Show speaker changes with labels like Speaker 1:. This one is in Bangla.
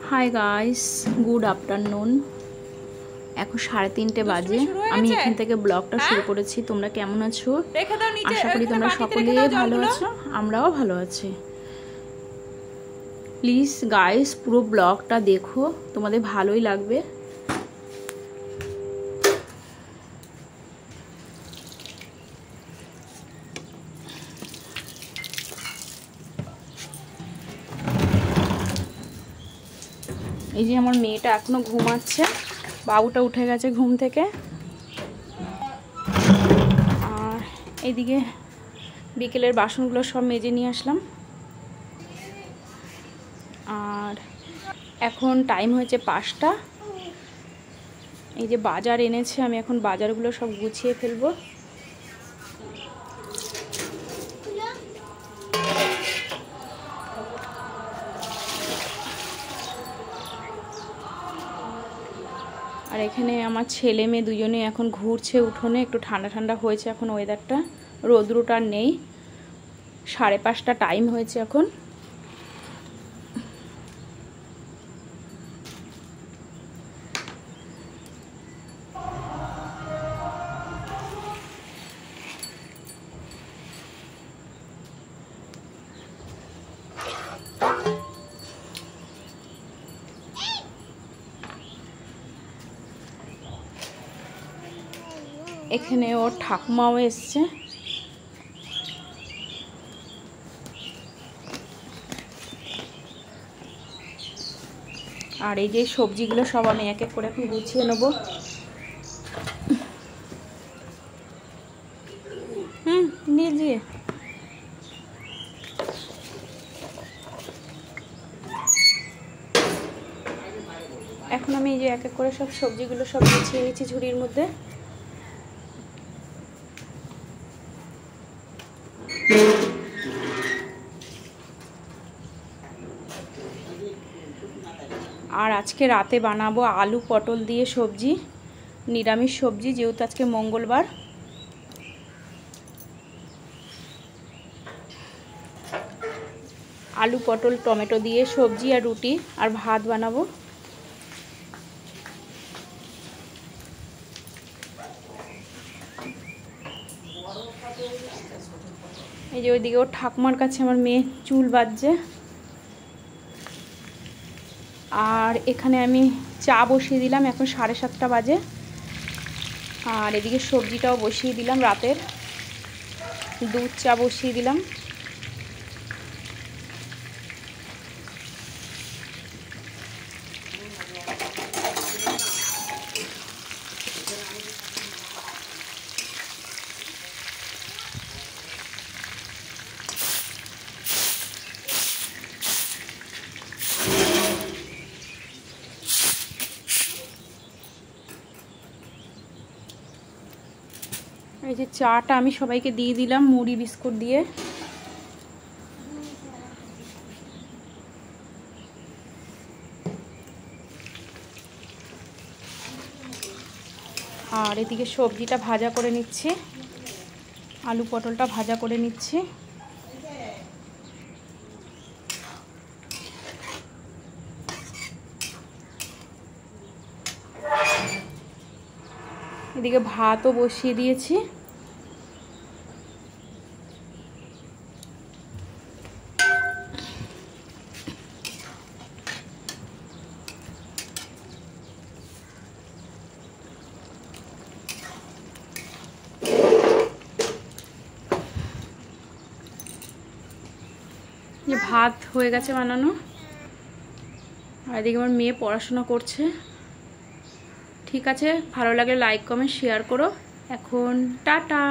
Speaker 1: Hi guys, good afternoon. এখন 3:30 বাজে। আমি এখান থেকে ব্লগটা শুরু করেছি। তোমরা কেমন আছো? আশা করি তোমরা সকলেই ভালো আছো, আমরাও ভালো আছি। প্লিজ গাইস, পুরো ব্লগটা দেখো, তোমাদের ভালোই লাগবে। এই যে আমার মেয়েটা এখনো ঘুমাচ্ছে, বাবুটা উঠে গেছে ঘুম থেকে। আর এইদিকে বিকেলের বাসনগুলো সব মেজে নিয়ে আসলাম। আর এখন টাইম হয়েছে 5টা। এই যে বাজার এনেছে, আমি এখন বাজারগুলো সব গুছিয়ে ফেলবো। আর এখানে আমার ছেলে মেয়ে দুজনে এখন ঘুরছে উঠোনে। একটু ঠান্ডা ঠান্ডা হয়েছে এখন ওয়েদারটা, রোদ্রুটা নেই। 5:30 টাইম হয়েছে এখন। এখানে ওর ঠাকুমাও এসছে। আর এই যে সবজিগুলো সব আমি এক এক করে এখন গুছিয়ে নেবো। নিয়ে যেয়ে এখন আমি এই যে এক এক করে সব সবজিগুলো সব গুছিয়ে নিয়েছি ঝুড়ির মধ্যে। আর আজকে রাতে বানাবো আলু পটল দিয়ে সবজি, নিরামিষ সবজি, যেহেতু আজকে মঙ্গলবার। আলু পটল টমেটো দিয়ে সবজি আর রুটি আর ভাত বানাবো। এই যে ওইদিকে ওর ঠাকুমার কাছে আমার মেয়ে চুল বাঁধছে। আর এখানে আমি চা বসিয়ে দিলাম, এখন 7:30 বাজে। আর এদিকে সবজিটাও বসিয়ে দিলাম, রাতের দুধ চা বসিয়ে দিলাম। এই যে চাটা আমি সবাইকে দিয়ে দিলাম মুড়ি বিস্কুট দিয়ে। আর এদিকে সবজিটা ভাজা করে নিচ্ছি, আলু পটলটা ভাজা করে নিচ্ছি। এদিকে ভাতও বসিয়ে দিয়েছি। ভাত হয়ে গেছে বানানো। আর এদিকে আমার মেয়ে পড়াশোনা করছে। ঠিক আছে, ভালো লাগলে লাইক কমেন্ট শেয়ার করো। এখন টাটা।